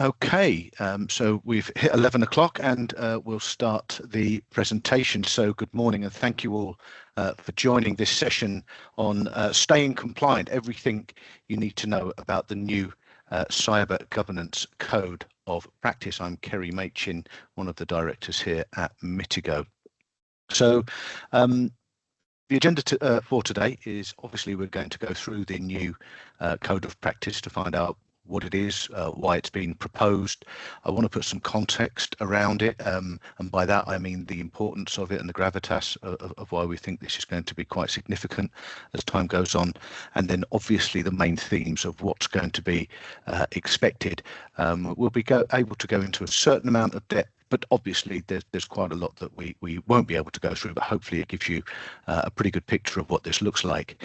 Okay, so we've hit 11 o'clock and we'll start the presentation. So good morning and thank you all for joining this session on staying compliant, everything you need to know about the new Cyber Governance Code of Practice. I'm Kerry Machin, one of the directors here at Mitigo. So the agenda for today is obviously we're going to go through the new Code of Practice to find out what it is, why it's been proposed. I want to put some context around it, and by that I mean the importance of it and the gravitas of why we think this is going to be quite significant as time goes on, and then obviously the main themes of what's going to be expected. We'll be able to go into a certain amount of depth, but obviously there's quite a lot that we won't be able to go through, but hopefully it gives you a pretty good picture of what this looks like.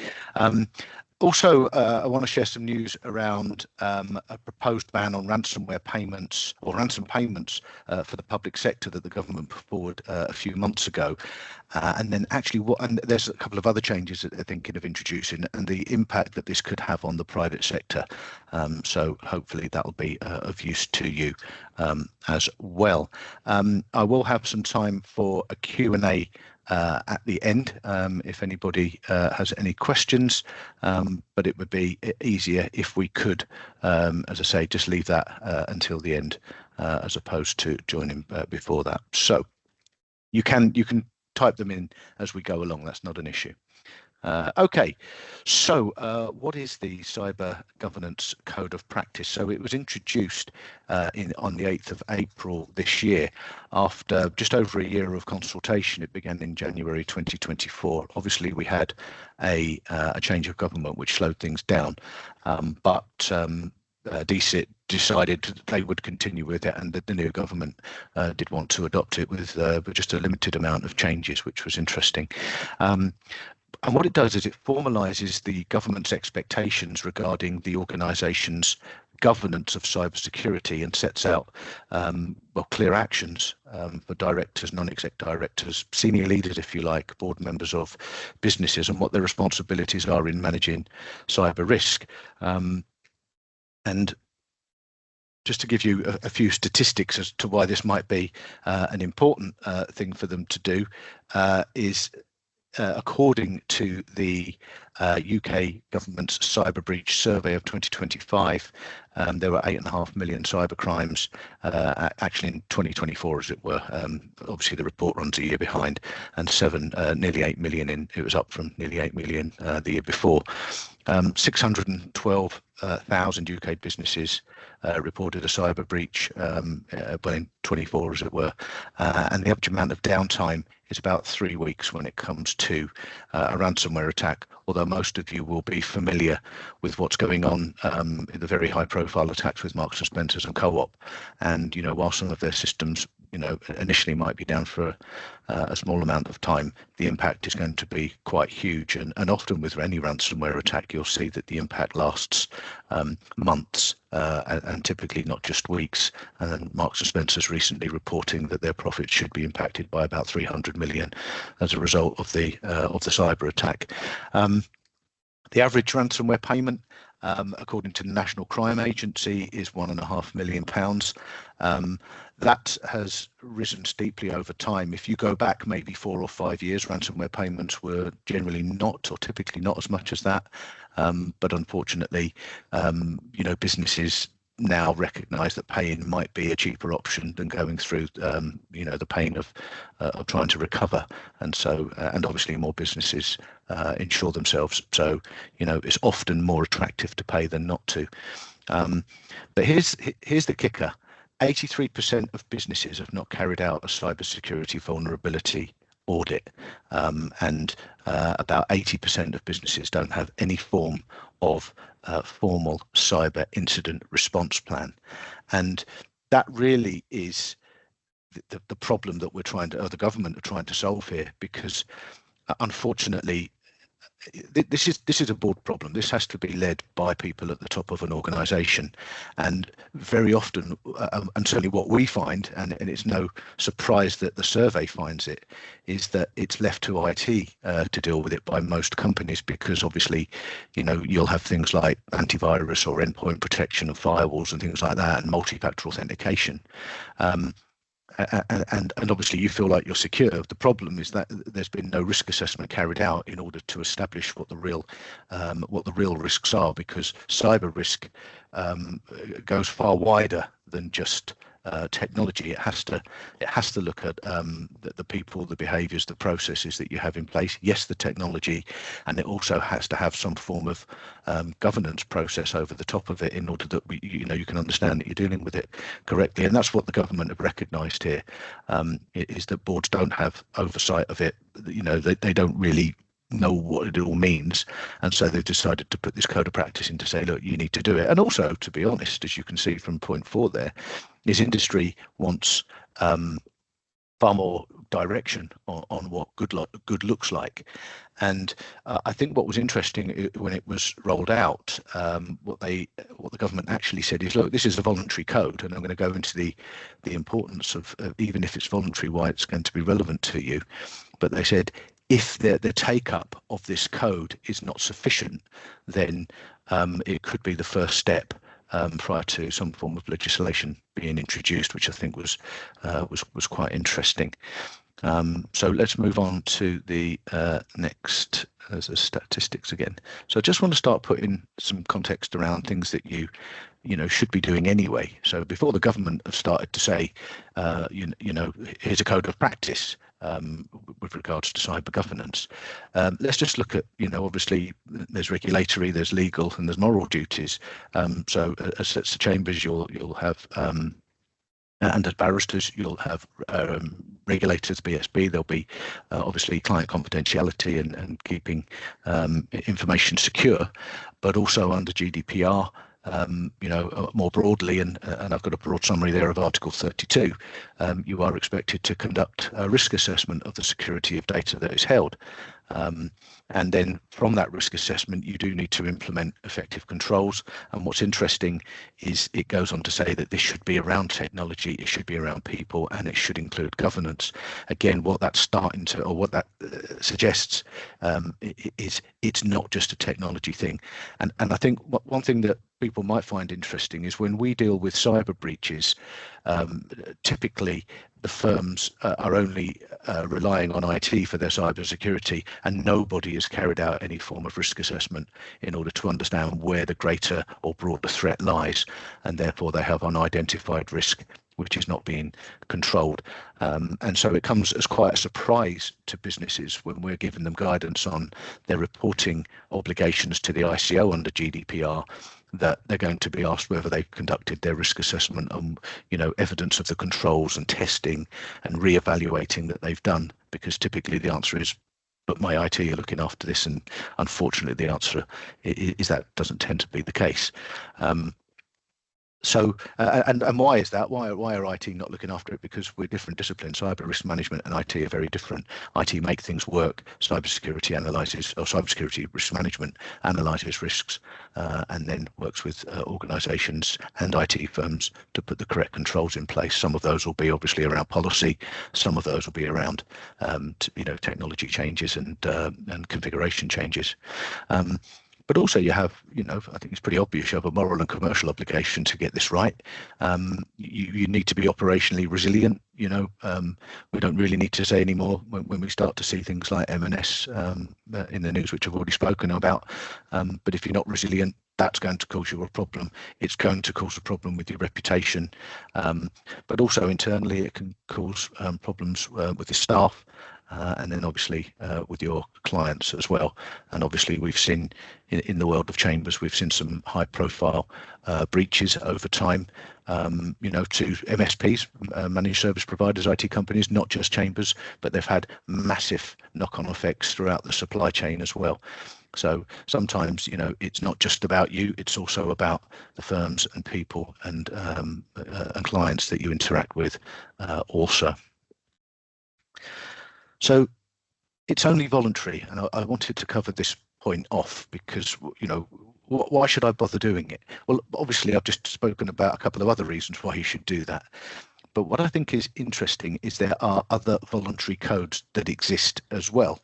Also, I want to share some news around a proposed ban on ransomware payments or ransom payments for the public sector that the government put forward a few months ago. And then actually and there's a couple of other changes that they're thinking of introducing and the impact that this could have on the private sector. So hopefully that'll be of use to you as well. I will have some time for a Q&A at the end if anybody has any questions, but it would be easier if we could, as I say, just leave that until the end as opposed to joining before that. So you can type them in as we go along. That's not an issue. Okay, so what is the Cyber Governance Code of Practice? So it was introduced on the 8th of April this year. After just over a year of consultation, it began in January 2024. Obviously, we had a change of government which slowed things down, but DCIT decided they would continue with it, and the new government did want to adopt it with just a limited amount of changes, which was interesting. And what it does is it formalises the government's expectations regarding the organisation's governance of cybersecurity and sets out clear actions for directors, non-exec directors, senior leaders, if you like, board members of businesses, and what their responsibilities are in managing cyber risk. And just to give you a few statistics as to why this might be an important thing for them to do is according to the UK government's cyber breach survey of 2025, there were 8.5 million cyber crimes, actually in 2024, as it were. Obviously, the report runs a year behind, and nearly 8 million it was up from nearly 8 million the year before. 612,000 UK businesses reported a cyber breach, but in 24, as it were, and the average amount of downtime is about 3 weeks when it comes to a ransomware attack, although most of you will be familiar with what's going on in the very high profile attacks with Marks and Spencers and Co-op. And, while some of their systems, initially might be down for a small amount of time, the impact is going to be quite huge. And often with any ransomware attack, you'll see that the impact lasts months and typically not just weeks. And then Marks and Spencers recently reporting that their profits should be impacted by about 300 million as a result of the cyber attack. The average ransomware payment, according to the National Crime Agency, is £1.5 million. That has risen steeply over time. If you go back maybe 4 or 5 years, ransomware payments were generally not, or typically not as much as that. But unfortunately, businesses now recognise that paying might be a cheaper option than going through, the pain of trying to recover, and so and obviously more businesses insure themselves. So it's often more attractive to pay than not to. But here's the kicker: 83% of businesses have not carried out a cybersecurity vulnerability audit, and about 80% of businesses don't have any form of formal cyber incident response plan. And that really is the problem that the government are trying to solve here, because unfortunately this is a board problem. This has to be led by people at the top of an organisation, and very often, and certainly what we find, and it's no surprise that the survey finds it, is that it's left to IT to deal with it by most companies, because obviously, you'll have things like antivirus or endpoint protection and firewalls and things like that, and multi-factor authentication. And obviously you feel like you're secure. The problem is that there's been no risk assessment carried out in order to establish what the real risks are, because cyber risk goes far wider than just technology. It has to look at the people, the behaviours, the processes that you have in place. Yes, the technology, and it also has to have some form of governance process over the top of it in order that you can understand that you're dealing with it correctly. And that's what the government have recognised here, is that boards don't have oversight of it. They don't really know what it all means, and so they've decided to put this code of practice in to say, look, you need to do it. And also, to be honest, as you can see from point 4 there, is industry wants far more direction on what good looks like. And I think what was interesting when it was rolled out, what the government actually said is, look, this is a voluntary code, and I'm going to go into the importance of even if it's voluntary, why it's going to be relevant to you. But they said, if the take up of this code is not sufficient, then it could be the first step prior to some form of legislation being introduced, which I think was quite interesting. So let's move on to the next statistics again. So I just want to start putting some context around things that you should be doing anyway. So before the government have started to say, here's a code of practice with regards to cyber governance, let's just look at, obviously there's regulatory, there's legal, and there's moral duties. So as sets of chambers, you'll have and as barristers, you'll have regulators, BSB. There'll be obviously client confidentiality and keeping information secure, but also under GDPR, more broadly, and I've got a broad summary there of Article 32, you are expected to conduct a risk assessment of the security of data that is held. And then from that risk assessment, you do need to implement effective controls. And what's interesting is it goes on to say that this should be around technology, it should be around people, and it should include governance. Again, what that's starting to, or what that suggests, is it's not just a technology thing. And I think one thing that people might find interesting is when we deal with cyber breaches, typically the firms are only relying on IT for their cyber security, and nobody has carried out any form of risk assessment in order to understand where the greater or broader threat lies, and therefore they have unidentified risk which is not being controlled. And so it comes as quite a surprise to businesses when we're giving them guidance on their reporting obligations to the ICO under GDPR, that they're going to be asked whether they've conducted their risk assessment on, evidence of the controls and testing and re-evaluating that they've done, because typically the answer is, but my IT are looking after this, and unfortunately the answer is that doesn't tend to be the case. So and why is that? Why are IT not looking after it? Because we're different disciplines. Cyber risk management and IT are very different. IT make things work. Cybersecurity analyzes, or cybersecurity risk management analyzes risks, and then works with organisations and IT firms to put the correct controls in place. Some of those will be obviously around policy. Some of those will be around technology changes and configuration changes. But also you have, I think it's pretty obvious, you have a moral and commercial obligation to get this right. You need to be operationally resilient. We don't really need to say anymore when we start to see things like M&S in the news, which I've already spoken about. But if you're not resilient, that's going to cause you a problem. It's going to cause a problem with your reputation, but also internally it can cause problems with the staff. And then obviously with your clients as well. And obviously we've seen in the world of chambers, we've seen some high profile breaches over time, to MSPs, managed service providers, IT companies, not just chambers, but they've had massive knock-on effects throughout the supply chain as well. So sometimes, it's not just about you, it's also about the firms and people and clients that you interact with also. So it's only voluntary, and I wanted to cover this point off because, why should I bother doing it? Well, obviously, I've just spoken about a couple of other reasons why you should do that. But what I think is interesting is there are other voluntary codes that exist as well.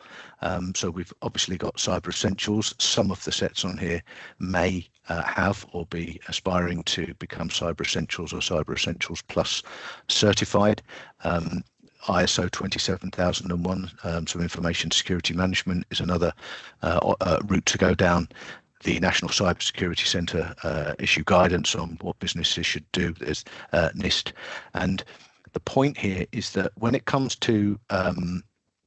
So we've obviously got Cyber Essentials. Some of the sets on here may have or be aspiring to become Cyber Essentials or Cyber Essentials Plus certified. ISO 27001, so information security management is another route to go down. The National Cybersecurity Centre issue guidance on what businesses should do. There's NIST. And the point here is that when it comes to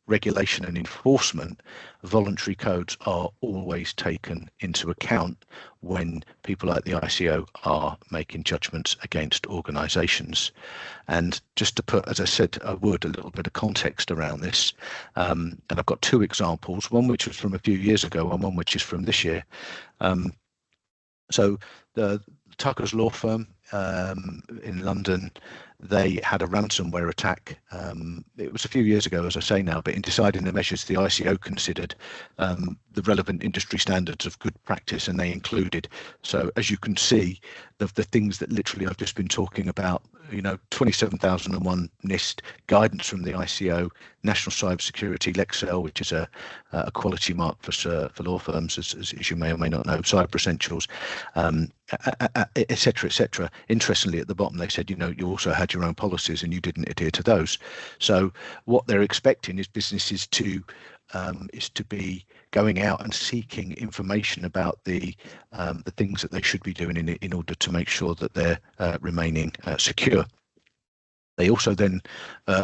regulation and enforcement, voluntary codes are always taken into account when people like the ICO are making judgments against organisations. And just to put, as I said, a little bit of context around this, and I've got two examples, one which was from a few years ago and one which is from this year. So the Tucker's law firm in London, they had a ransomware attack. It was a few years ago, as I say now, but in deciding the measures, the ICO considered the relevant industry standards of good practice, and they included, so as you can see, the things that literally I've just been talking about, 27001 NIST, guidance from the ICO, National Cybersecurity, Lexel, which is a quality mark for law firms, as you may or may not know, Cyber Essentials, et cetera. Interestingly, at the bottom, they said, you also had your own policies and you didn't adhere to those. So what they're expecting is businesses to be going out and seeking information about the things that they should be doing in order to make sure that they're remaining secure. They also then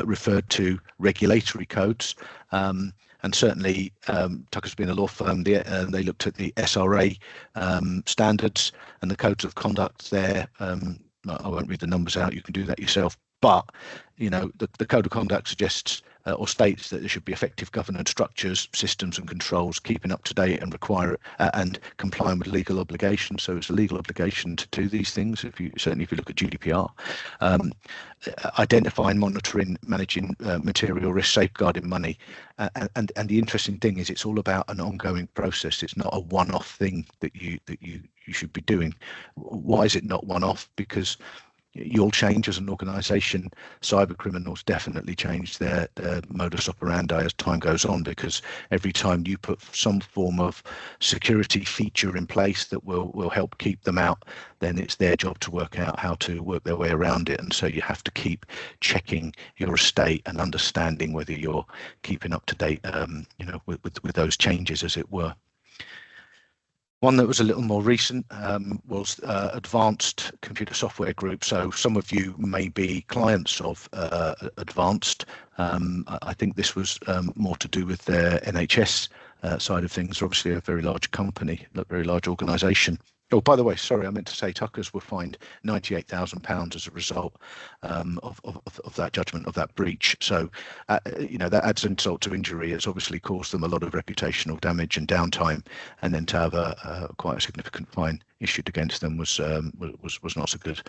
referred to regulatory codes, and certainly Tucker's been a law firm. They looked at the SRA standards and the codes of conduct there. I won't read the numbers out. You can do that yourself. But the code of conduct suggests or states that there should be effective governance structures, systems and controls, keeping up to date and and complying with legal obligations. So it's a legal obligation to do these things. Certainly if you look at GDPR, identifying, monitoring, managing material risk, safeguarding money, and the interesting thing is it's all about an ongoing process. It's not a one-off thing that you should be doing. Why is it not one-off? Because you'll change as an organization. Cyber criminals definitely change their modus operandi as time goes on, because every time you put some form of security feature in place that will help keep them out, then it's their job to work out how to work their way around it. And so you have to keep checking your estate and understanding whether you're keeping up to date, with those changes, as it were. One that was a little more recent was Advanced Computer Software Group. So some of you may be clients of Advanced. I think this was more to do with their NHS side of things. They're obviously a very large company, a very large organisation. Oh, by the way, sorry, I meant to say Tucker's were fined £98,000 as a result of that judgment, of that breach. So, that adds insult to injury. It's obviously caused them a lot of reputational damage and downtime, and then to have quite a significant fine issued against them was not so good.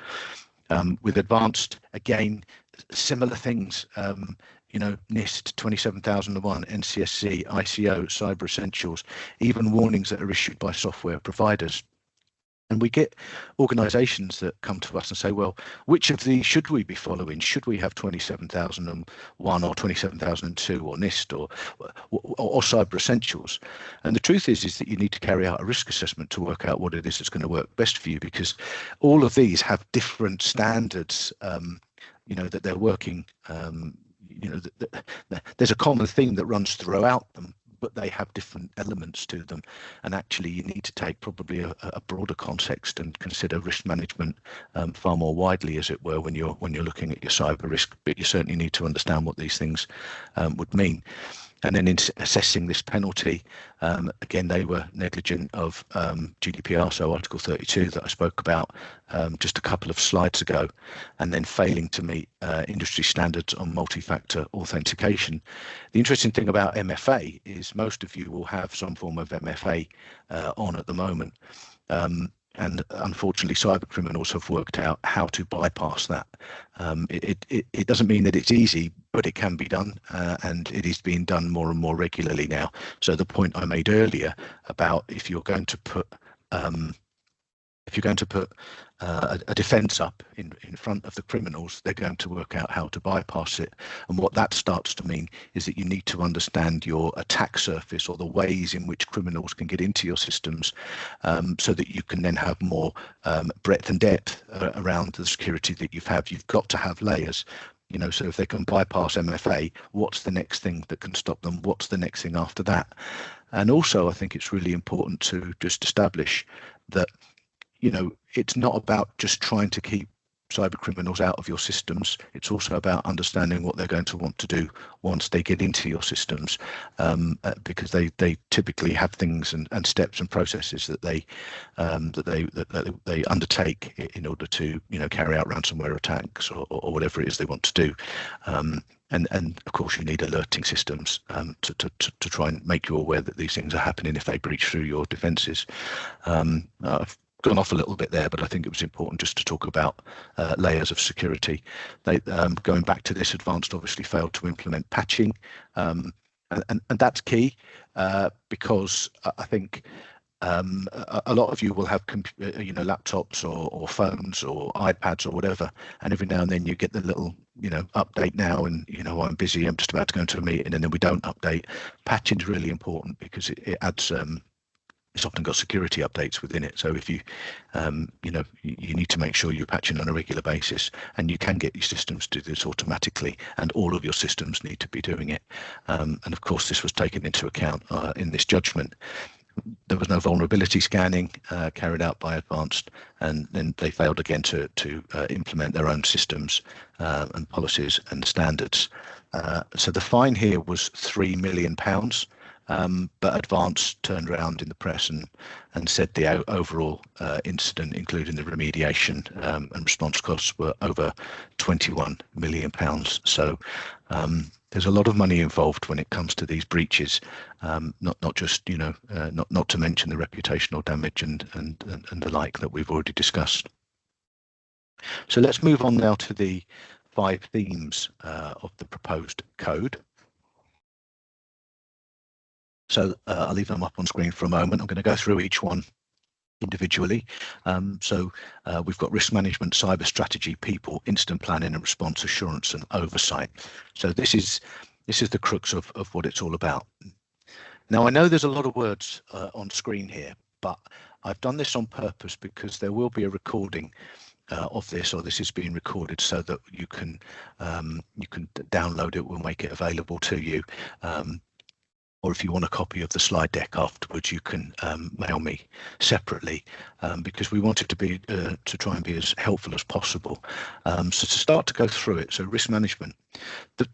With Advanced, again, similar things. NIST 27001, NCSC, ICO, Cyber Essentials, even warnings that are issued by software providers. And we get organizations that come to us and say, well, which of these should we be following? Should we have 27001 or 27002 or NIST or Cyber Essentials? And the truth is that you need to carry out a risk assessment to work out what it is that's going to work best for you, because all of these have different standards, that they're working. There's a common theme that runs throughout them, but they have different elements to them, and actually you need to take probably a broader context and consider risk management far more widely, as it were, when you're looking at your cyber risk. But you certainly need to understand what these things would mean. And then in assessing this penalty, again, they were negligent of GDPR, so Article 32 that I spoke about just a couple of slides ago, and then failing to meet industry standards on multi-factor authentication. The interesting thing about MFA is most of you will have some form of MFA on at the moment. And unfortunately, cyber criminals have worked out how to bypass that. It doesn't mean that it's easy, but it can be done, and it is being done more and more regularly now. So the point I made earlier about if you're going to put a defence up in front of the criminals, they're going to work out how to bypass it. And what that starts to mean is that you need to understand your attack surface, or the ways in which criminals can get into your systems, so that you can then have more breadth and depth around the security that you have. You've got to have layers. So if they can bypass MFA, what's the next thing that can stop them? What's the next thing after that? And also, I think it's really important to just establish that it's not about just trying to keep cyber criminals out of your systems. It's also about understanding what they're going to want to do once they get into your systems, because they typically have things and steps and processes that they undertake in order to carry out ransomware attacks or whatever it is they want to do. And of course, you need alerting systems to try and make you aware that these things are happening if they breach through your defences. I've gone off a little bit there, but I think it was important just to talk about layers of security. Going back to this, Advanced obviously failed to implement patching, and that's key, because I think a lot of you will have laptops or phones or iPads or whatever, and every now and then you get the little update now, and I'm busy, I'm just about to go into a meeting, and then we don't update. Patching is really important because it adds it's often got security updates within it. So if you you need to make sure you're patching on a regular basis, and you can get your systems to do this automatically, and all of your systems need to be doing it. And of course, this was taken into account in this judgment. There was no vulnerability scanning carried out by Advanced, and then they failed again to implement their own systems and policies and standards. So the fine here was £3 million. But Advanced turned around in the press and said the overall incident, including the remediation and response costs, were over £21 million. So there's a lot of money involved when it comes to these breaches, not just not to mention the reputational damage and the like that we've already discussed. So let's move on now to the 5 themes of the proposed code. So I'll leave them up on screen for a moment. I'm going to go through each one individually. So we've got risk management, cyber strategy, people, incident planning and response, assurance and oversight. So this is the crux of what it's all about. Now, I know there's a lot of words on screen here, but I've done this on purpose because there will be a recording of this, or this is being recorded, so that you can download it. We'll make it available to you. Or if you want a copy of the slide deck afterwards, you can mail me separately, because we want it to try and be as helpful as possible. So to start to go through it, so risk management, the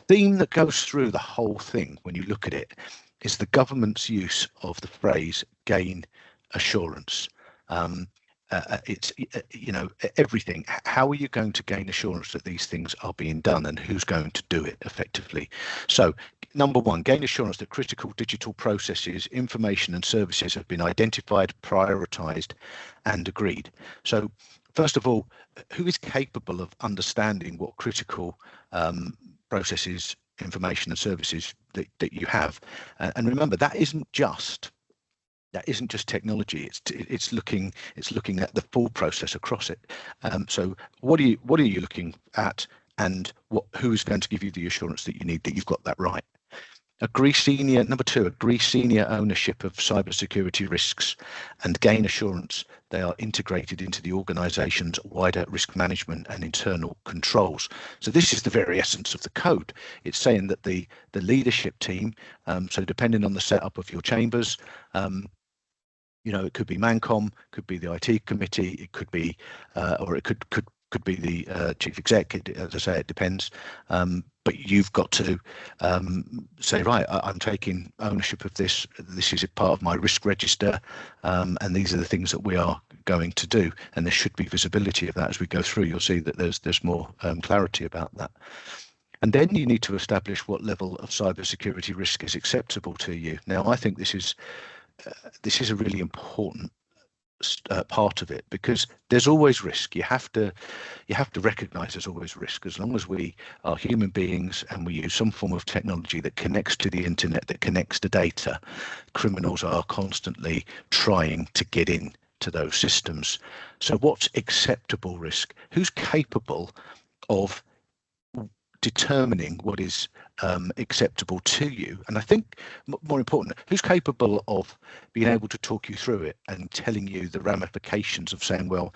theme that goes through the whole thing when you look at it is the government's use of the phrase gain assurance. It's everything. How are you going to gain assurance that these things are being done, and who's going to do it effectively? So number one, gain assurance that critical digital processes, information and services have been identified, prioritized and agreed. So first of all, who is capable of understanding what critical processes, information and services that you have? And remember, that isn't just technology. It's looking at the full process across it. So what are you looking at, and who's going to give you the assurance that you need that you've got that right? Number two, agree senior ownership of cybersecurity risks and gain assurance they are integrated into the organization's wider risk management and internal controls. So this is the very essence of the code. It's saying that the leadership team, so depending on the setup of your chambers, it could be Mancom, could be the IT committee, it could be, or it could be the chief exec. As I say, it depends. But you've got to say, right, I'm taking ownership of this. This is a part of my risk register, and these are the things that we are going to do. And there should be visibility of that as we go through. You'll see that there's more clarity about that. And then you need to establish what level of cybersecurity risk is acceptable to you. Now, I think this is a really important part of it, because there's always risk. You have to recognize there's always risk. As long as we are human beings and we use some form of technology that connects to the internet, that connects to data, criminals are constantly trying to get in to those systems. So what's acceptable risk? Who's capable of determining what is acceptable to you? And I think more important, who's capable of being able to talk you through it and telling you the ramifications of saying, well,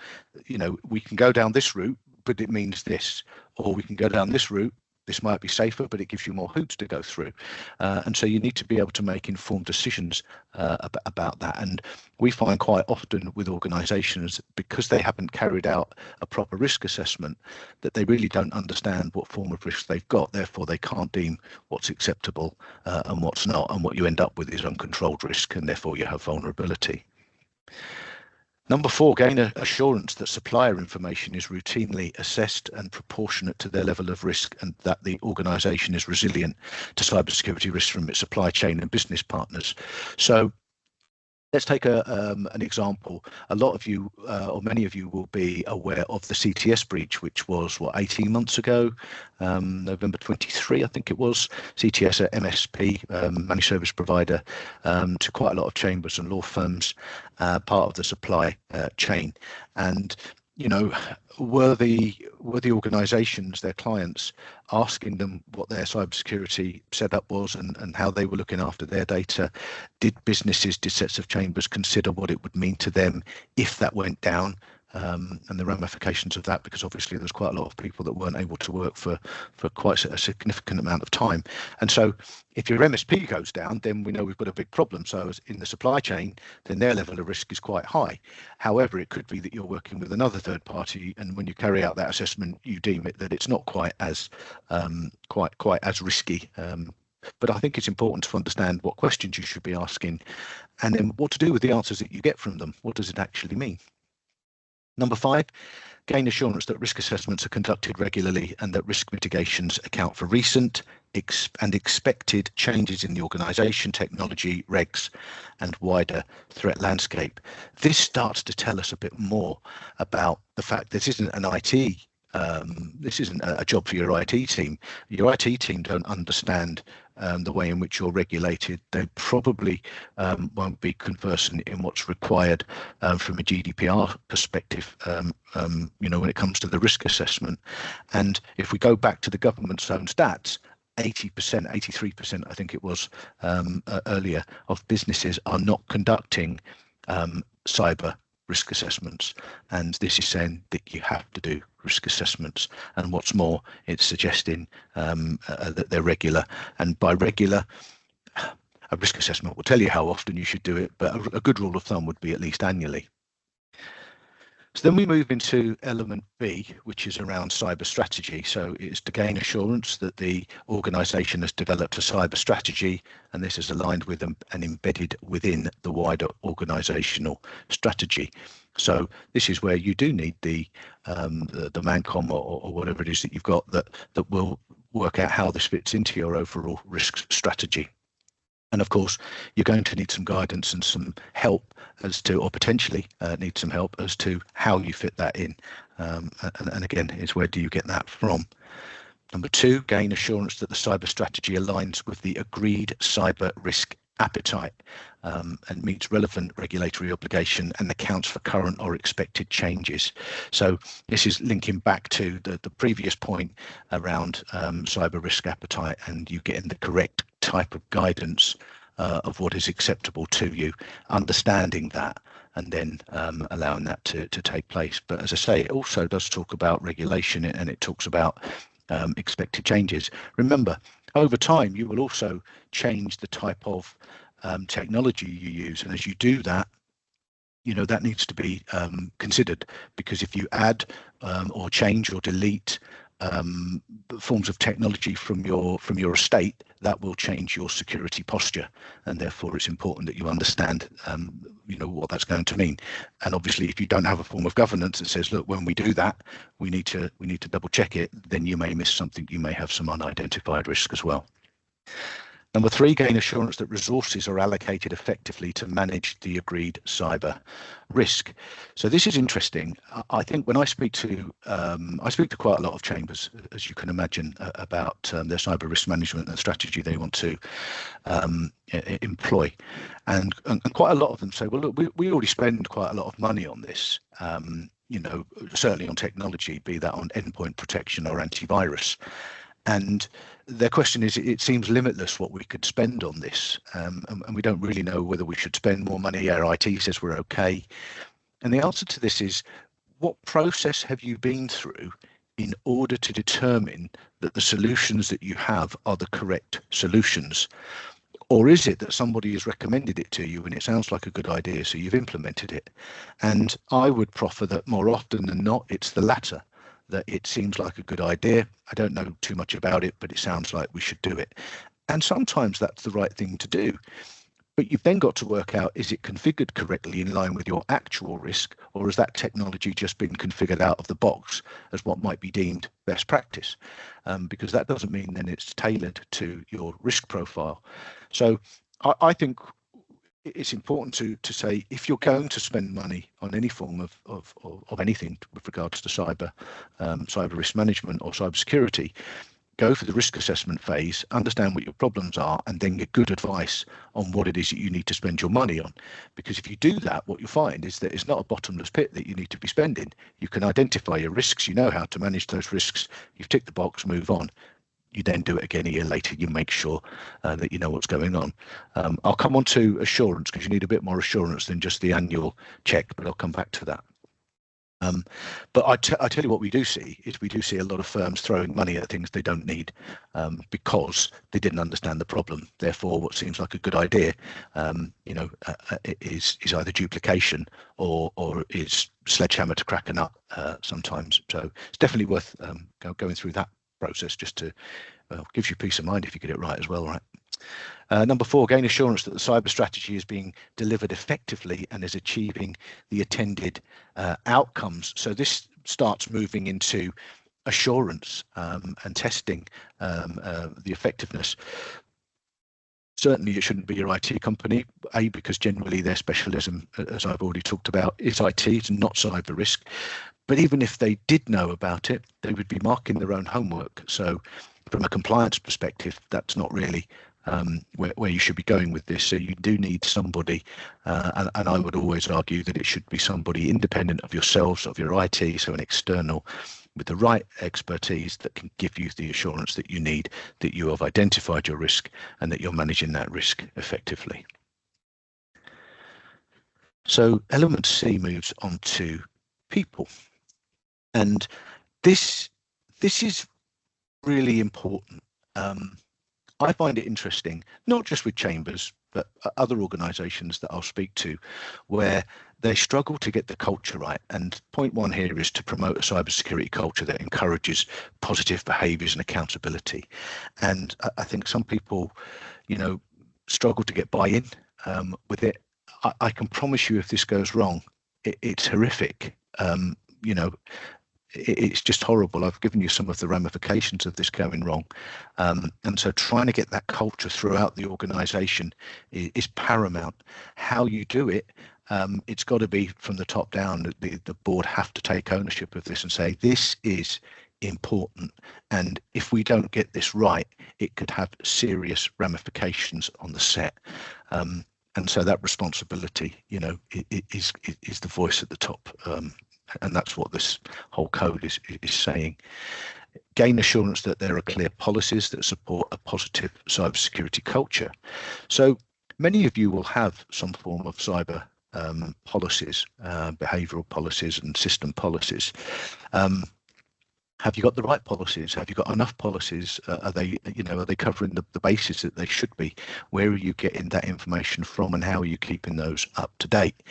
we can go down this route, but it means this, or we can go down this route, this might be safer, but it gives you more hoops to go through. And so you need to be able to make informed decisions about that. And we find quite often with organisations, because they haven't carried out a proper risk assessment, that they really don't understand what form of risk they've got. Therefore, they can't deem what's acceptable and what's not. And what you end up with is uncontrolled risk, and therefore you have vulnerability. Number 4, gain assurance that supplier information is routinely assessed and proportionate to their level of risk, and that the organisation is resilient to cybersecurity risks from its supply chain and business partners. So let's take an example. A lot of you, or many of you, will be aware of the CTS breach, which was 18 months ago, November 23, I think it was. CTS, a MSP, managed service provider, to quite a lot of chambers and law firms, part of the supply chain. And were the organisations, their clients, asking them what their cybersecurity setup was and how they were looking after their data? Did businesses, did sets of chambers consider what it would mean to them if that went down? And the ramifications of that, because obviously there's quite a lot of people that weren't able to work for quite a significant amount of time. And so if your MSP goes down, then we know we've got a big problem. So as in the supply chain, then their level of risk is quite high. However, it could be that you're working with another third party, and when you carry out that assessment, you deem it that it's not quite as risky. But I think it's important to understand what questions you should be asking, and then what to do with the answers that you get from them. What does it actually mean? Number 5, gain assurance that risk assessments are conducted regularly and that risk mitigations account for recent and expected changes in the organisation, technology, regs, and wider threat landscape. This starts to tell us a bit more about the fact this isn't an IT. This isn't a job for your IT team. Your IT team don't understand the way in which you're regulated. They probably won't be conversant in what's required from a GDPR perspective, when it comes to the risk assessment. And if we go back to the government's own stats, 80%, 83%, I think it was earlier, of businesses are not conducting cyber risk assessments, and this is saying that you have to do risk assessments. And what's more, it's suggesting that they're regular, and by regular, a risk assessment will tell you how often you should do it, but a good rule of thumb would be at least annually. So then we move into element B, which is around cyber strategy. So it's to gain assurance that the organisation has developed a cyber strategy, and this is aligned with and embedded within the wider organisational strategy. So this is where you do need the ManCom or whatever it is that you've got that will work out how this fits into your overall risk strategy. And of course, you're going to need some guidance and some help as to, or potentially need some help as to how you fit that in. And again, is where do you get that from? Number 2, gain assurance that the cyber strategy aligns with the agreed cyber risk appetite and meets relevant regulatory obligation and accounts for current or expected changes. So this is linking back to the previous point around cyber risk appetite, and you getting the correct type of guidance of what is acceptable to you, understanding that, and then allowing that to take place. But as I say, it also does talk about regulation, and it talks about expected changes. Remember, over time, you will also change the type of technology you use, and as you do that, that needs to be considered, because if you add or change or delete forms of technology from your estate, that will change your security posture, and therefore it's important that you understand what that's going to mean. And obviously, if you don't have a form of governance that says, look, when we do that, we need to double check it, then you may miss something. You may have some unidentified risk as well. Number three, gain assurance that resources are allocated effectively to manage the agreed cyber risk. So this is interesting. I think when I speak to quite a lot of chambers, as you can imagine, about their cyber risk management and the strategy they want to employ, and quite a lot of them say, well, look, we already spend quite a lot of money on this. Certainly on technology, be that on endpoint protection or antivirus. And their question is, it seems limitless what we could spend on this, and we don't really know whether we should spend more money. Our IT says we're okay. And the answer to this is, what process have you been through in order to determine that the solutions that you have are the correct solutions? Or is it that somebody has recommended it to you and it sounds like a good idea, so you've implemented it? And I would proffer that more often than not, it's the latter, that it seems like a good idea. I don't know too much about it, but it sounds like we should do it. And sometimes that's the right thing to do. But you've then got to work out, is it configured correctly in line with your actual risk, or has that technology just been configured out of the box as what might be deemed best practice? Because that doesn't mean then it's tailored to your risk profile. So I think it's important to say, if you're going to spend money on any form of anything with regards to cyber risk management or cyber security, go for the risk assessment phase, understand what your problems are, and then get good advice on what it is that you need to spend your money on. Because if you do that, what you'll find is that it's not a bottomless pit that you need to be spending. You can identify your risks, you know how to manage those risks, you've ticked the box, move on. You then do it again a year later, you make sure that you know what's going on. I'll come on to assurance, because you need a bit more assurance than just the annual check, but I'll come back to that. But I tell you what we do see is, we do see a lot of firms throwing money at things they don't need, because they didn't understand the problem. Therefore, what seems like a good idea, is either duplication or is sledgehammer to crack a nut sometimes. So it's definitely worth going through that process, just to gives you peace of mind if you get it right as well, right? Number four, gain assurance that the cyber strategy is being delivered effectively and is achieving the intended outcomes. So this starts moving into assurance and testing the effectiveness. Certainly, it shouldn't be your IT company, because generally their specialism, as I've already talked about, is IT, it's not cyber risk. But even if they did know about it, they would be marking their own homework. So from a compliance perspective, that's not really where you should be going with this. So you do need somebody, and I would always argue that it should be somebody independent of yourselves, of your IT, so an external with the right expertise that can give you the assurance that you need, that you have identified your risk and that you're managing that risk effectively. So element C moves on to people. And this is really important. I find it interesting, not just with chambers, but other organisations that I'll speak to, where they struggle to get the culture right. And point one here is to promote a cybersecurity culture that encourages positive behaviours and accountability. And I think some people, struggle to get buy-in with it. I can promise you, if this goes wrong, it's horrific. It's just horrible. I've given you some of the ramifications of this going wrong. And so trying to get that culture throughout the organisation is paramount. How you do it, it's got to be from the top down. The board have to take ownership of this and say, this is important. And if we don't get this right, it could have serious ramifications on the set. And so that responsibility, is the voice at the top. And that's what this whole code is saying. Gain assurance that there are clear policies that support a positive cybersecurity culture. So many of you will have some form of cyber policies, behavioural policies and system policies. Have you got the right policies? Have you got enough policies? Are they covering the bases that they should be? Where are you getting that information from, and how are you keeping those up to date?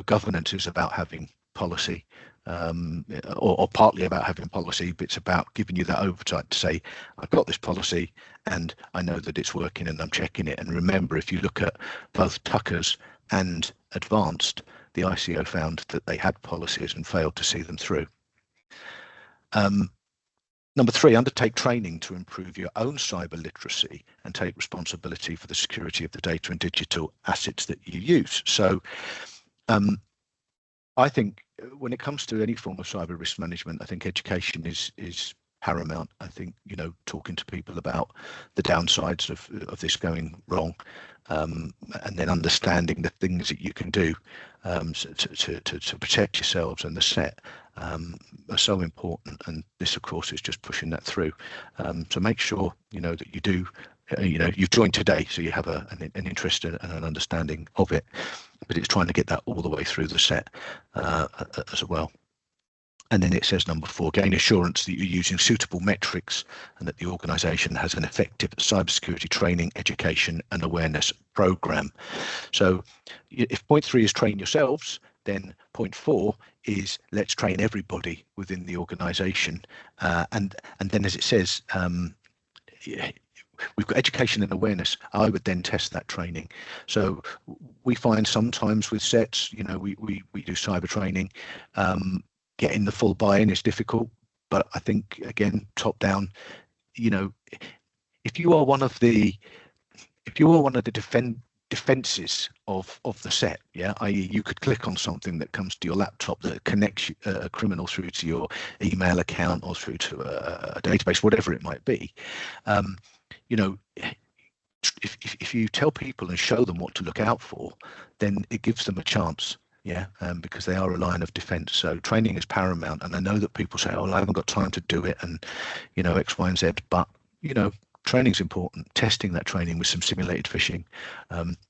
Governance is about having policy, or partly about having policy, but it's about giving you that oversight to say, I've got this policy and I know that it's working and I'm checking it. And remember, if you look at both Tucker's and Advanced, the ICO found that they had policies and failed to see them through. Number three, undertake training to improve your own cyber literacy and take responsibility for the security of the data and digital assets that you use. So I think when it comes to any form of cyber risk management, I think education is paramount. I think, talking to people about the downsides of this going wrong, and then understanding the things that you can do to protect yourselves and the set are so important. And this, of course, is just pushing that through. So make sure that you do. You've joined today, so you have an interest and an understanding of it. But it's trying to get that all the way through the set as well. And then it says number four, gain assurance that you're using suitable metrics and that the organisation has an effective cybersecurity training, education and awareness programme. So if point three is train yourselves, then point four is let's train everybody within the organisation. And then, as it says, we've got education and awareness. I would then test that training. So we find sometimes with sets, we do cyber training. Getting the full buy-in is difficult, but I think again, top down, if you are one of the defenses of the set, i.e. you could click on something that comes to your laptop that connects a criminal through to your email account or through to a database, whatever it might be. If you tell people and show them what to look out for, then it gives them a chance. Because they are a line of defense. So training is paramount. And I know that people say, oh, I haven't got time to do it, and X, Y, and Z, but training is important. Testing that training with some simulated phishing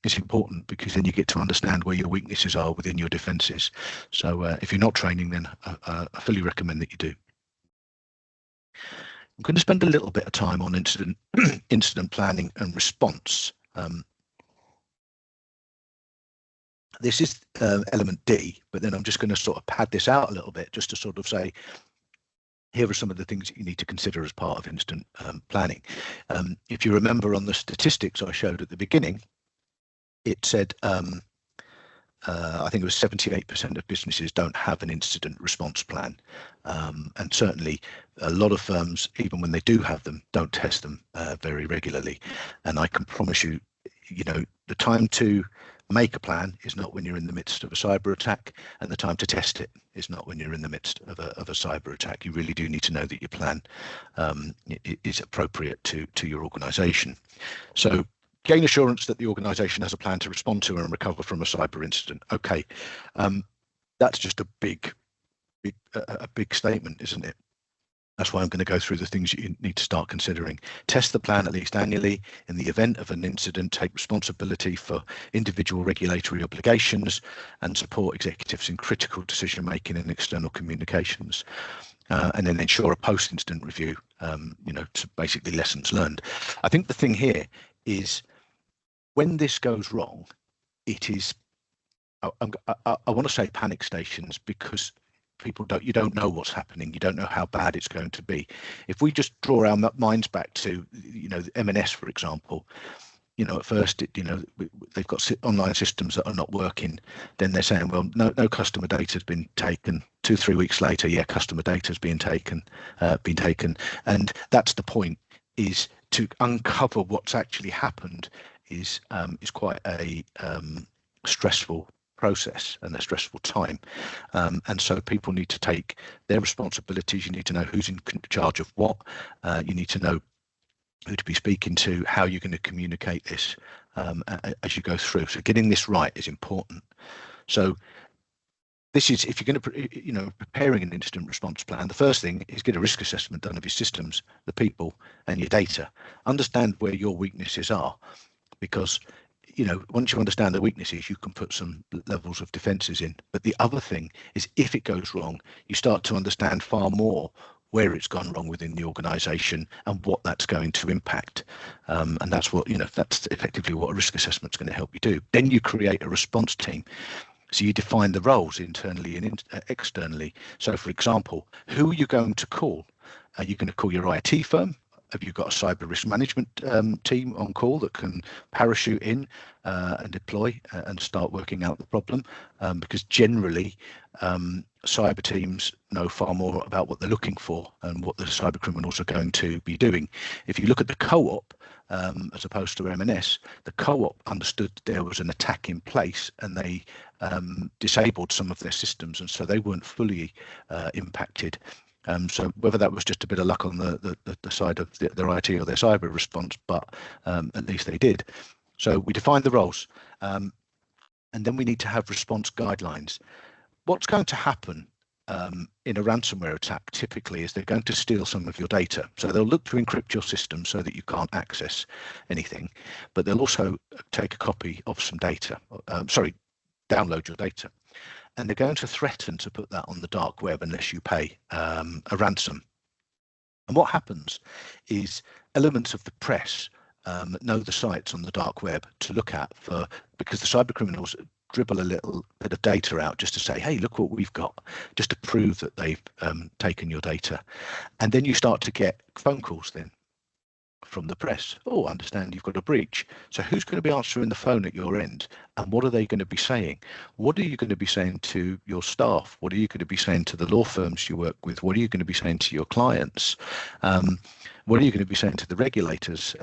is important, because then you get to understand where your weaknesses are within your defenses. So if you're not training, then I fully recommend that you do. I'm going to spend a little bit of time on incident planning and response. This is element D, but then I'm just going to sort of pad this out a little bit just to sort of say, here are some of the things that you need to consider as part of incident planning. If you remember on the statistics I showed at the beginning, it said, I think it was 78% of businesses don't have an incident response plan. And certainly a lot of firms, even when they do have them, don't test them very regularly. And I can promise you, the time to make a plan is not when you're in the midst of a cyber attack, and the time to test it is not when you're in the midst of a cyber attack. You really do need to know that your plan is appropriate to your organisation. So gain assurance that the organisation has a plan to respond to and recover from a cyber incident. Okay, that's just a big statement, isn't it? That's why I'm going to go through the things you need to start considering. Test the plan at least annually. In the event of an incident, take responsibility for individual regulatory obligations and support executives in critical decision making and external communications. And then ensure a post-incident review, to basically lessons learned. I think the thing here is when this goes wrong, it is, I want to say panic stations, because you don't know what's happening. You don't know how bad it's going to be. If we just draw our minds back to, the M&S, for example, at first, they've got online systems that are not working. Then they're saying, well, no customer data has been taken. 2-3 weeks later, customer data has been taken. And that's the point, is to uncover what's actually happened is quite a stressful process and a stressful time, and so people need to take their responsibilities. You need to know who's in charge of what. You need to know who to be speaking to, how you're going to communicate this as you go through. So getting this right is important. So this is, if you're going to, preparing an incident response plan, the first thing is get a risk assessment done of your systems, the people and your data. Understand where your weaknesses are, because once you understand the weaknesses, you can put some levels of defenses in. But the other thing is, if it goes wrong, you start to understand far more where it's gone wrong within the organisation and what that's going to impact. And that's what, that's effectively what a risk assessment is going to help you do. Then you create a response team. So you define the roles internally and externally. So, for example, who are you going to call? Are you going to call your IT firm? Have you got a cyber risk management team on call that can parachute in and deploy and start working out the problem? Because generally, cyber teams know far more about what they're looking for and what the cyber criminals are going to be doing. If you look at the co-op, as opposed to M&S, the co-op understood there was an attack in place, and they disabled some of their systems, and so they weren't fully impacted. So whether that was just a bit of luck on the side of their IT or their cyber response, but at least they did. So we defined the roles, and then we need to have response guidelines. What's going to happen in a ransomware attack typically is they're going to steal some of your data. So they'll look to encrypt your system so that you can't access anything, but they'll also take a copy of some data, download your data. And they're going to threaten to put that on the dark web unless you pay a ransom. And what happens is elements of the press know the sites on the dark web to look at because the cyber criminals dribble a little bit of data out just to say, hey, look what we've got, just to prove that they've taken your data. And then you start to get phone calls then from the press. Oh, I understand you've got a breach. So who's going to be answering the phone at your end? And what are they going to be saying? What are you going to be saying to your staff? What are you going to be saying to the law firms you work with? What are you going to be saying to your clients? What are you going to be saying to the regulators?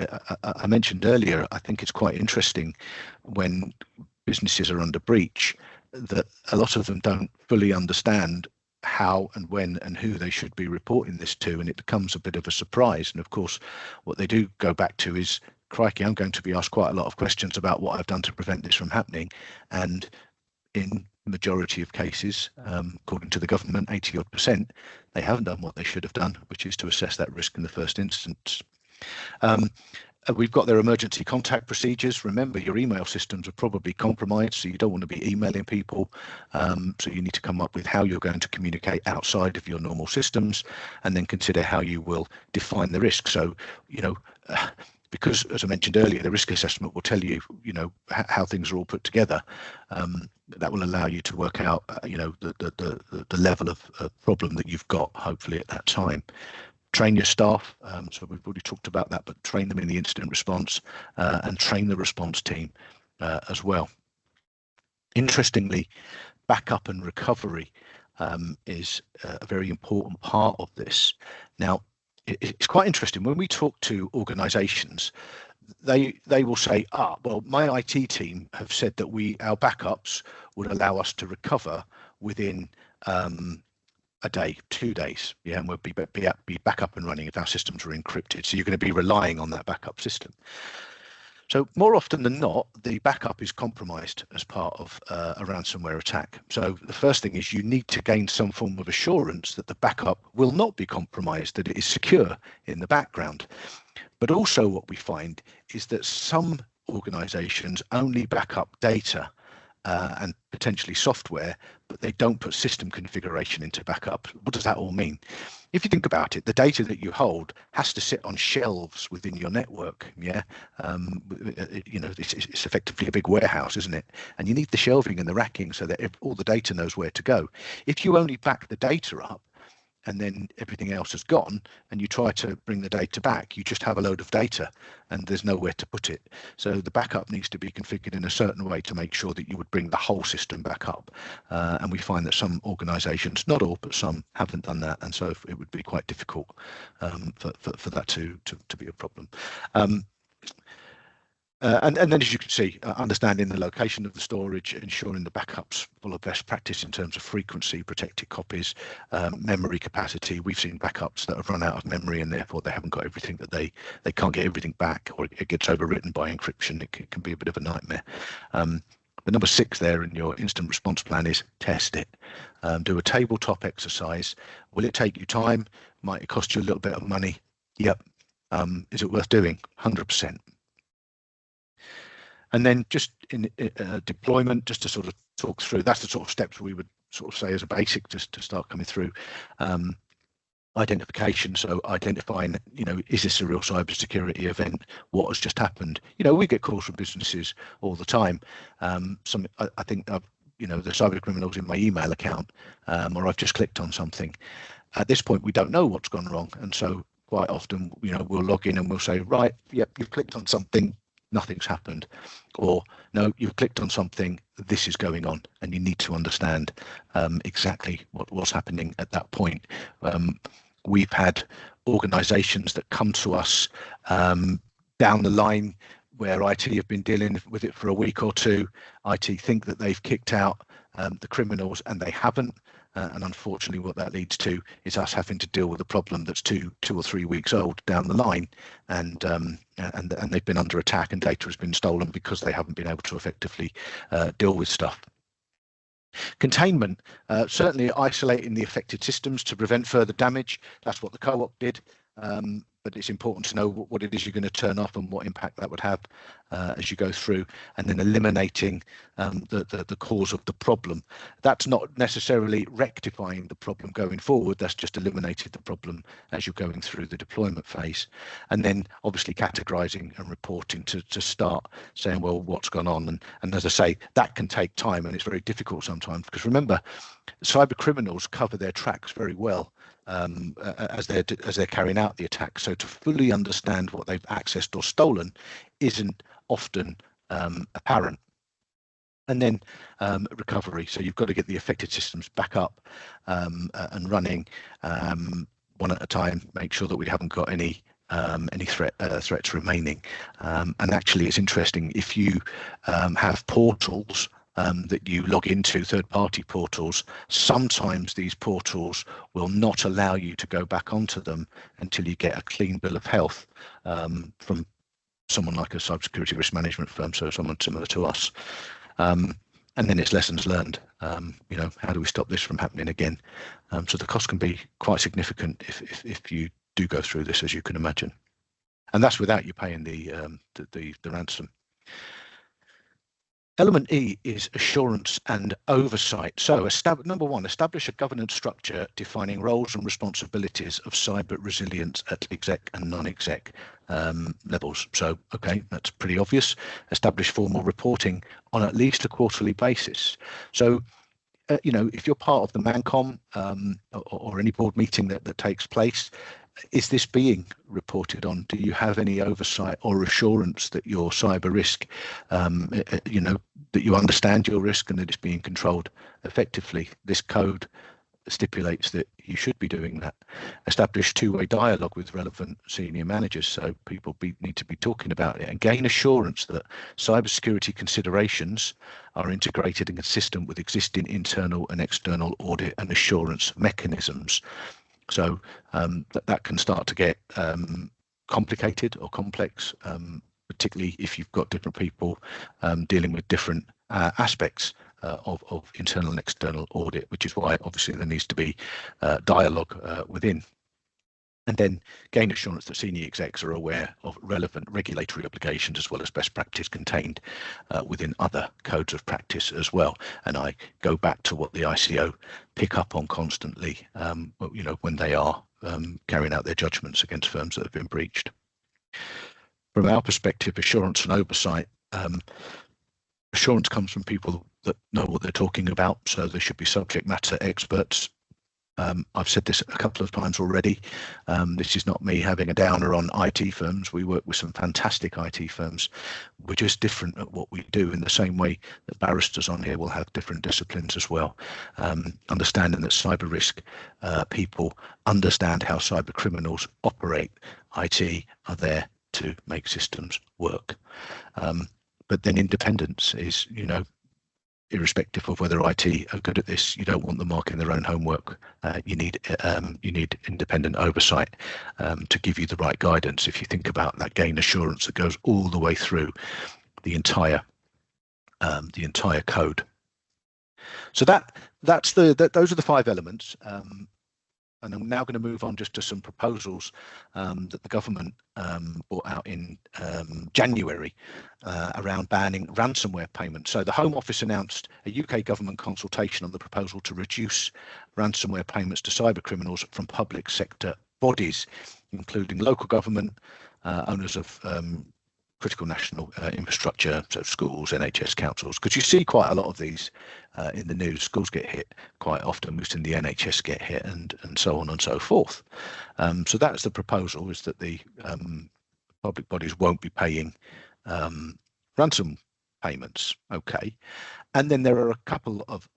I mentioned earlier, I think it's quite interesting when businesses are under breach that a lot of them don't fully understand how and when and who they should be reporting this to, and it becomes a bit of a surprise. And of course, what they do go back to is, crikey, I'm going to be asked quite a lot of questions about what I've done to prevent this from happening. And in the majority of cases, according to the government, 80% they haven't done what they should have done, which is to assess that risk in the first instance. We've got their emergency contact procedures. Remember, your email systems are probably compromised, so you don't want to be emailing people. So you need to come up with how you're going to communicate outside of your normal systems, and then consider how you will define the risk. So, because, as I mentioned earlier, the risk assessment will tell you, how things are all put together. That will allow you to work out, the level of problem that you've got, hopefully at that time. Train your staff, so we've already talked about that, but train them in the incident response and train the response team as well. Interestingly, backup and recovery is a very important part of this. Now, it's quite interesting when we talk to organizations, they will say, well, my IT team have said that our backups would allow us to recover within a day, 2 days, and we'll be back up and running if our systems are encrypted. So you're going to be relying on that backup system. So more often than not, the backup is compromised as part of a ransomware attack. So the first thing is you need to gain some form of assurance that the backup will not be compromised, that it is secure in the background. But also what we find is that some organizations only back up data and potentially software, but they don't put system configuration into backup. What does that all mean? If you think about it, the data that you hold has to sit on shelves within your network. It's effectively a big warehouse, isn't it? And you need the shelving and the racking so that all the data knows where to go. If you only back the data up and then everything else has gone, and you try to bring the data back, you just have a load of data and there's nowhere to put it. So the backup needs to be configured in a certain way to make sure that you would bring the whole system back up. And we find that some organizations, not all, but some, haven't done that. And so it would be quite difficult for that to be a problem. And then, as you can see, understanding the location of the storage, ensuring the backups follow best practice in terms of frequency, protected copies, memory capacity. We've seen backups that have run out of memory and therefore they haven't got everything, that they can't get everything back, or it gets overwritten by encryption. It can be a bit of a nightmare. The number 6 there in your instant response plan is test it. Do a tabletop exercise. Will it take you time? Might it cost you a little bit of money? Yep. Is it worth doing? 100%. And then just in deployment, just to sort of talk through, that's the sort of steps we would sort of say as a basic, just to start coming through. Identification, so identifying, is this a real cybersecurity event? What has just happened? We get calls from businesses all the time. I think I've, the cyber criminals in my email account, or I've just clicked on something. At this point, we don't know what's gone wrong, and so quite often, we'll log in and we'll say, right, yep, you've clicked on something. nothing's happened, or no, you've clicked on something, this is going on, and you need to understand exactly what's happening at that point. We've had organisations that come to us down the line where IT have been dealing with it for a week or two. IT think that they've kicked out the criminals, and they haven't. And unfortunately, what that leads to is us having to deal with a problem that's two or 3 weeks old down the line, and they've been under attack, and data has been stolen because they haven't been able to effectively deal with stuff. Containment, certainly isolating the affected systems to prevent further damage. That's what the co-op did. But it's important to know what it is you're going to turn off and what impact that would have as you go through, and then eliminating the cause of the problem. That's not necessarily rectifying the problem going forward, that's just eliminated the problem as you're going through the deployment phase. And then obviously categorizing and reporting to start saying, well, what's gone on? And as I say, that can take time, and it's very difficult sometimes, because remember, cyber criminals cover their tracks very well as they're carrying out the attack. So to fully understand what they've accessed or stolen isn't often apparent. And then recovery. So you've got to get the affected systems back up and running one at a time. Make sure that we haven't got any threats remaining. And actually, it's interesting, if you have portals that you log into, third-party portals, sometimes these portals will not allow you to go back onto them until you get a clean bill of health from someone like a cybersecurity risk management firm, so someone similar to us. And then it's lessons learned. How do we stop this from happening again? So the cost can be quite significant if you do go through this, as you can imagine. And that's without you paying the ransom. Element E is assurance and oversight. So number one, establish a governance structure defining roles and responsibilities of cyber resilience at exec and non-exec levels. So, okay, that's pretty obvious. Establish formal reporting on at least a quarterly basis. So, if you're part of the ManCom or any board meeting that takes place, is this being reported on? Do you have any oversight or assurance that your cyber risk, that you understand your risk and that it's being controlled effectively? This code stipulates that you should be doing that. Establish two-way dialogue with relevant senior managers, so people need to be talking about it, and gain assurance that cybersecurity considerations are integrated and consistent with existing internal and external audit and assurance mechanisms. So that can start to get complicated or complex, particularly if you've got different people dealing with different aspects of internal and external audit, which is why obviously there needs to be dialogue within. And then gain assurance that senior execs are aware of relevant regulatory obligations as well as best practice contained within other codes of practice as well. And I go back to what the ICO pick up on constantly, when they are carrying out their judgments against firms that have been breached. From our perspective, assurance and oversight, assurance comes from people that know what they're talking about, so they should be subject matter experts. I've said this a couple of times already. This is not me having a downer on IT firms. We work with some fantastic IT firms. We're just different at what we do, in the same way that barristers on here will have different disciplines as well. Understanding that cyber risk people understand how cyber criminals operate. IT are there to make systems work. But then independence is, irrespective of whether IT are good at this, you don't want them marking their own homework. You need independent oversight to give you the right guidance. If you think about that, gain assurance that goes all the way through the entire code. So those are the 5 elements. And I'm now going to move on just to some proposals that the government brought out in January around banning ransomware payments. So the Home Office announced a UK government consultation on the proposal to reduce ransomware payments to cyber criminals from public sector bodies, including local government, owners of critical national infrastructure, so schools, NHS, councils, because you see quite a lot of these in the news. Schools get hit quite often, most in the NHS get hit, and so on and so forth. So that's the proposal, is that the public bodies won't be paying ransom payments. Okay. And then there are a couple of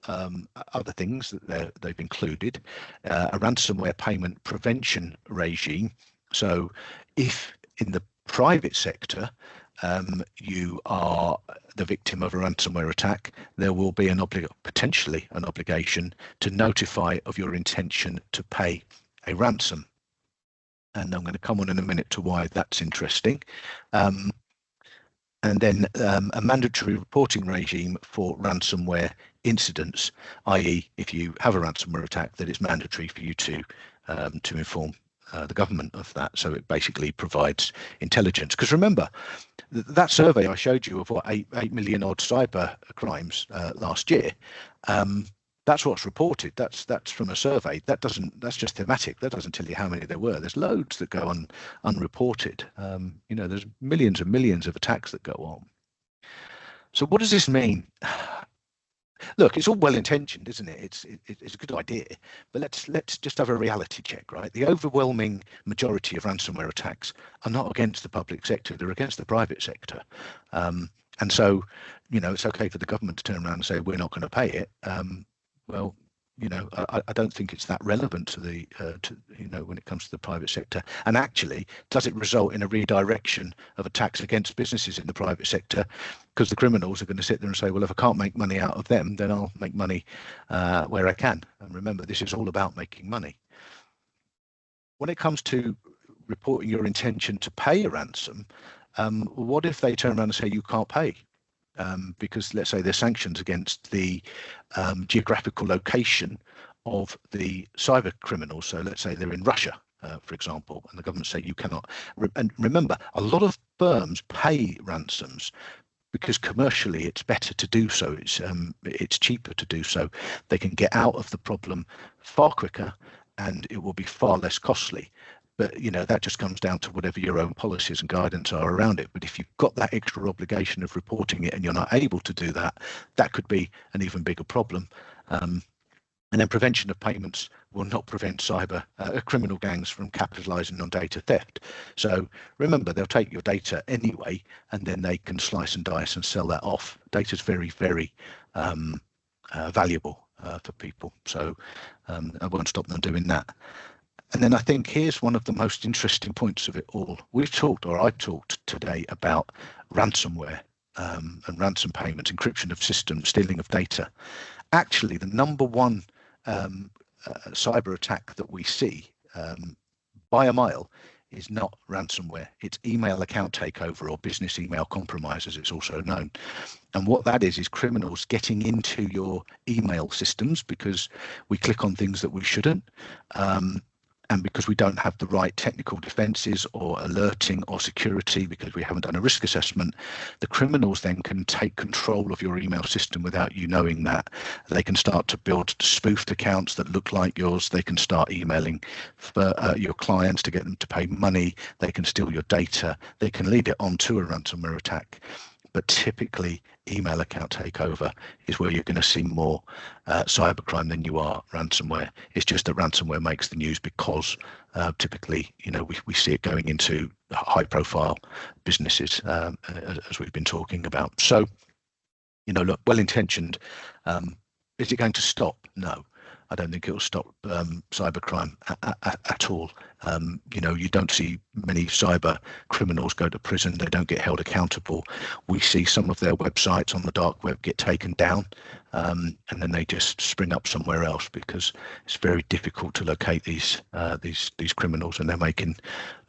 other things that they've included, a ransomware payment prevention regime. So if in the private sector you are the victim of a ransomware attack, there will be potentially an obligation to notify of your intention to pay a ransom. And I'm going to come on in a minute to why that's interesting. And then a mandatory reporting regime for ransomware incidents, i.e. if you have a ransomware attack, that it's mandatory for you to inform the government of that. So it basically provides intelligence. Because remember, that survey I showed you of what 8 million odd cyber crimes last year, that's what's reported. That's from a survey. That's just thematic. That doesn't tell you how many there were. There's loads that go unreported. There's millions and millions of attacks that go on. So what does this mean? Look, it's all well intentioned, isn't it? It's a good idea, but let's just have a reality check, right? The overwhelming majority of ransomware attacks are not against the public sector; they're against the private sector. And so, it's okay for the government to turn around and say we're not going to pay it. Well, I don't think it's that relevant to when it comes to the private sector. And actually, does it result in a redirection of attacks against businesses in the private sector? Because the criminals are going to sit there and say, well, if I can't make money out of them, then I'll make money where I can. And remember, this is all about making money. When it comes to reporting your intention to pay a ransom, what if they turn around and say you can't pay? Because let's say there's sanctions against the geographical location of the cyber criminals. So let's say they're in Russia, for example, and the government say you cannot. And remember, a lot of firms pay ransoms because commercially it's better to do so. It's cheaper to do so. They can get out of the problem far quicker, and it will be far less costly. But that just comes down to whatever your own policies and guidance are around it. But if you've got that extra obligation of reporting it and you're not able to do that, that could be an even bigger problem. And then prevention of payments will not prevent cyber criminal gangs from capitalizing on data theft. So remember, they'll take your data anyway, and then they can slice and dice and sell that off. Data is very, very valuable for people. So I won't stop them doing that. And then I think here's one of the most interesting points of it all. I've talked today about ransomware and ransom payments, encryption of systems, stealing of data. Actually, the number one cyber attack that we see by a mile is not ransomware. It's email account takeover, or business email compromise, as it's also known. And what that is criminals getting into your email systems because we click on things that we shouldn't. And because we don't have the right technical defenses or alerting or security, because we haven't done a risk assessment, the criminals then can take control of your email system without you knowing that. They can start to build spoofed accounts that look like yours. They can start emailing for your clients to get them to pay money. They can steal your data. They can lead it on to a ransomware attack. But typically, email account takeover is where you're going to see more cybercrime than you are ransomware. It's just that ransomware makes the news because typically, we see it going into high-profile businesses, as we've been talking about. So, look, well-intentioned. Is it going to stop? No. I don't think it will stop cybercrime at all. You don't see many cyber criminals go to prison. They don't get held accountable. We see some of their websites on the dark web get taken down, and then they just spring up somewhere else because it's very difficult to locate these criminals, and they're making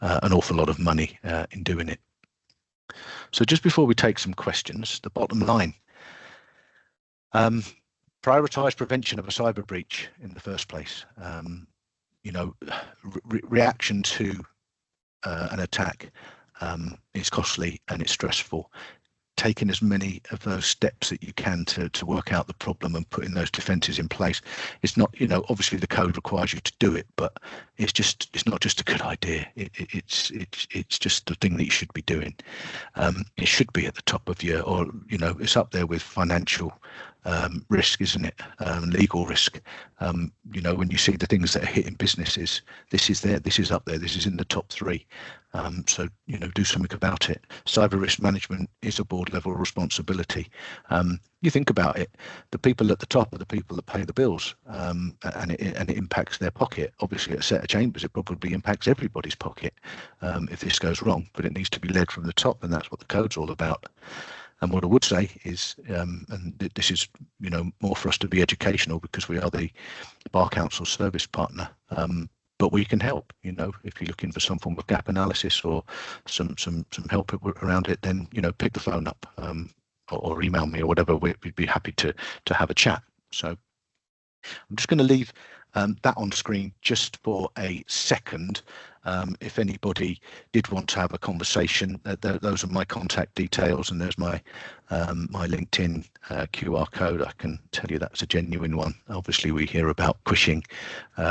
an awful lot of money in doing it. So just before we take some questions, the bottom line. Prioritize prevention of a cyber breach in the first place. Reaction to an attack is costly and it's stressful. Taking as many of those steps that you can to work out the problem and putting those defenses in place. It's not, obviously the code requires you to do it, but it's not just a good idea. It's just the thing that you should be doing. It should be at the top of it's up there with financial risk, isn't it? Legal risk. When you see the things that are hitting businesses, this is up there. This is in the top three. So do something about it. Cyber risk management is a board level responsibility. You think about it, the people at the top are the people that pay the bills, and it impacts their pocket. Obviously, at a set of chambers, it probably impacts everybody's pocket if this goes wrong, but it needs to be led from the top, and that's what the code's all about. And what I would say is, and this is, more for us to be educational because we are the Bar Council service partner, but we can help. If you're looking for some form of gap analysis or some help around it, then pick the phone up or email me or whatever. We'd be happy to have a chat. So I'm just going to leave that on screen just for a second. If anybody did want to have a conversation, those are my contact details, and there's my LinkedIn QR code. I can tell you that's a genuine one. Obviously, we hear about quishing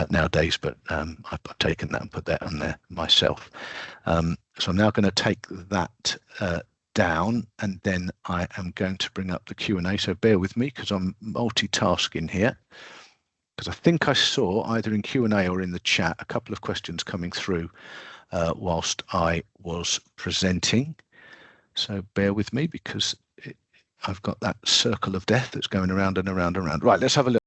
nowadays, but I've taken that and put that on there myself. So I'm now going to take that down, and then I am going to bring up the Q&A. So bear with me because I'm multitasking here. Because I think I saw either in Q&A or in the chat a couple of questions coming through whilst I was presenting. So bear with me because I've got that circle of death that's going around and around and around. Right, let's have a look.